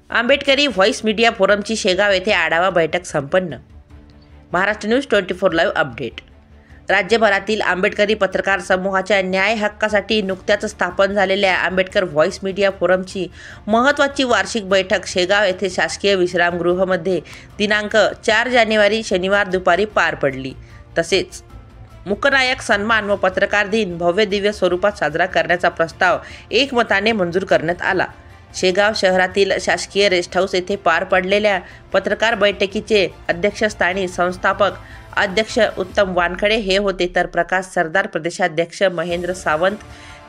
आंबेडकरी voice media फोरमची Shegaon येथे आढावा बैठक संपन्न। Maharashtra news 24 live update. राज्यभरातील आंबेडकरी पत्रकार समूहाच्या न्याय हक्कासाठी नुकत्याच स्थापन झालेल्या आंबेडकर व्हॉइस मीडिया फोरमची महत्त्वाची वार्षिक बैठक शेगाव येथे शासकीय विश्रामगृहामध्ये दिनांक 4 जानेवारी शनिवार दुपारी पार पडली। तसेच मूकनायक सन्मान व पत्रकार दिन भव्य दिव्य स्वरूपात साजरा करण्याचा प्रस्ताव एकमताने मंजूर करण्यात आला। शेगाव शहरातील शासकीय रेस्ट हाऊस येथे पार पडलेल्या पत्रकार बैठकीचे अध्यक्षस्थानी संस्थापक अध्यक्ष उत्तम वानखडे हे होते, तर प्रकाश सरदार, प्रदेशाध्यक्ष महेंद्र सावंत,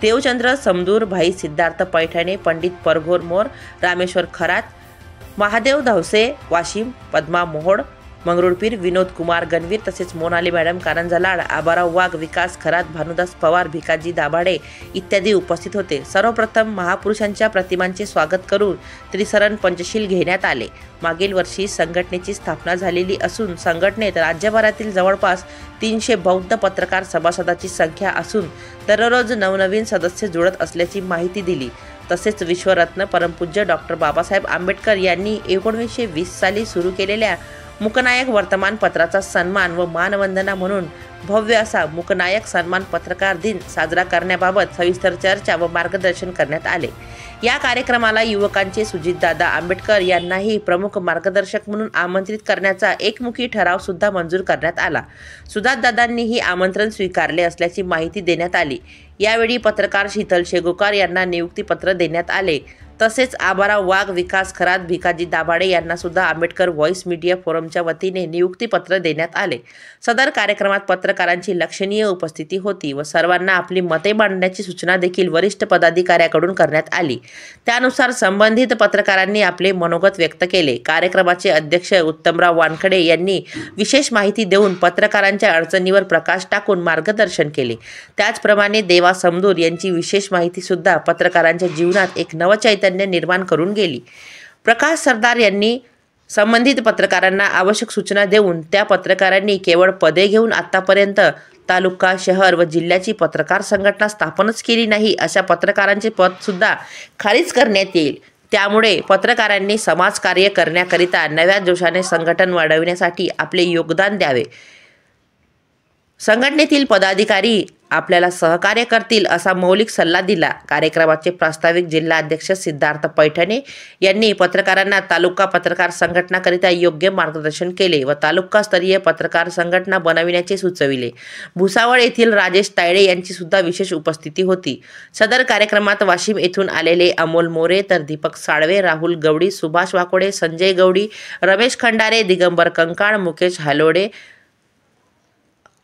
देवचंद्र समदूर, भाई सिद्धार्थ पैठणे, पंडित परघोर मोर, रामेश्वर खरात, महादेव धावसे वाशिम, पद्मा मोहोड मंगरुळपीर, विनोद कुमार गणवीर, तसेच मोनाली मॅडम कारंजलाड, आबाराव वाघ, विकास खरात, भानुदास पवार, भिकाजी दाभाडे इत्यादी उपस्थित होते। सर्वप्रथम महापुरुषांच्या प्रतिमांचे स्वागत करून त्रिसरण पंचशील घेण्यात आले। मागील वर्षी संघटनेची स्थापना झालेली असून संघटनेत राज्यभरातील जवळपास 300 बौद्ध पत्रकार सभासदांची संख्या असून दररोज नवनवीन सदस्य जुळत असल्याची माहिती दिली। तसेच विश्वरत्न परमपूज्य डॉक्टर बाबासाहेब आंबेडकर यांनी 1920 साली सुरू केलेल्या मूकनायक वर्तमानपत्राचा सन्मान व मानवंदना म्हणून भव्य असा मूकनायक सन्मान पत्रकार दिन साजरा करण्याबाबत सविस्तर चर्चा व मार्गदर्शन करण्यात आले। या कार्यक्रमाला युवकांचे सुजितदादा आंबेडकर यांनाही प्रमुख मार्गदर्शक म्हणून आमंत्रित करण्याचा एकमुखी ठराव सुद्धा मंजूर करण्यात आला। सुजातदादांनीही आमंत्रण स्वीकारले असल्याची माहिती देण्यात आली। यावेळी पत्रकार शीतल शेगोकार यांना नियुक्तीपत्र देण्यात आले। तसेच आबाराव वाघ, विकास खरात, भिकाजी दाभाडे यांना सुद्धा आंबेडकर व्हॉइस मीडिया फोरमच्या वतीने नियुक्तीपत्र देण्यात आले। सदर कार्यक्रमात पत्रकारांची लक्षणीय उपस्थिती होती व सर्वांना आपली मते मांडण्याची सूचना देखील वरिष्ठ पदाधिकाऱ्यांकडून करण्यात आली। त्यानुसार संबंधित पत्रकारांनी आपले मनोगत व्यक्त केले। कार्यक्रमाचे अध्यक्ष उत्तमराव वानखडे यांनी विशेष माहिती देऊन पत्रकारांच्या अडचणीवर प्रकाश टाकून मार्गदर्शन केले। त्याचप्रमाणे देवा समदूर यांची विशेष माहिती सुद्धा पत्रकारांच्या जीवनात एक नवचैतन्य निर्माण करून गेली। प्रकाश सरदार यांनी संबंधित पत्रकारांना आवश्यक सूचना देऊन त्या पत्रकारांनी केवळ पदे घेऊन आतापर्यंत तालुका, शहर व जिल्ह्याची पत्रकार संघटना स्थापनच केली नाही, अशा पत्रकारांचे पद सुद्धा खारिज करण्यात येईल। त्यामुळे पत्रकारांनी समाजकार्य करण्याकरिता नव्या जोशाने संघटन वाढविण्यासाठी आपले योगदान द्यावे। संघटनेतील पदाधिकारी आपल्याला सहकार्य करतील असा मौलिक सल्ला दिला। कार्यक्रमाचे प्रास्ताविक जिल्हा अध्यक्ष सिद्धार्थ पैठणे यांनी पत्रकारांना तालुका पत्रकार संघटनाकरिता योग्य मार्गदर्शन केले व तालुकास्तरीय पत्रकार संघटना बनविण्याचे सुचविले। भुसावळ येथील राजेश तायडे यांची सुद्धा विशेष उपस्थिती होती। सदर कार्यक्रमात वाशिम येथून आलेले अमोल मोरे, तर दीपक साळवे, राहुल गवडी, सुभाष वाकोडे, संजय गवडी, रमेश खंडारे, दिगंबर कंकाळ, मुकेश हालोडे,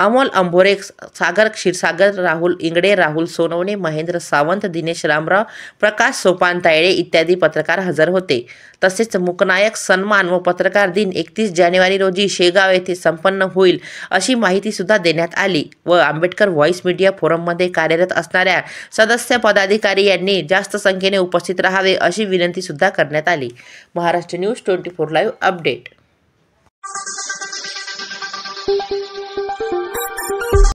अमोल अंभोरे, सागर क्षीरसागर, राहुल इंगडे, राहुल सोनवणे, महेंद्र सावंत, दिनेश रामराव, प्रकाश सोपान तायडे इत्यादी पत्रकार हजर होते। तसेच मूकनायक सन्मान व पत्रकार दिन 31 जानेवारी रोजी शेगाव येथे संपन्न होईल अशी माहिती सुद्धा देण्यात आली व आंबेडकर व्हॉइस मीडिया फोरममध्ये कार्यरत असणाऱ्या सदस्य पदाधिकारी यांनी जास्त संख्येने उपस्थित राहावे अशी विनंती सुद्धा करण्यात आली। Maharashtra news 24 live update.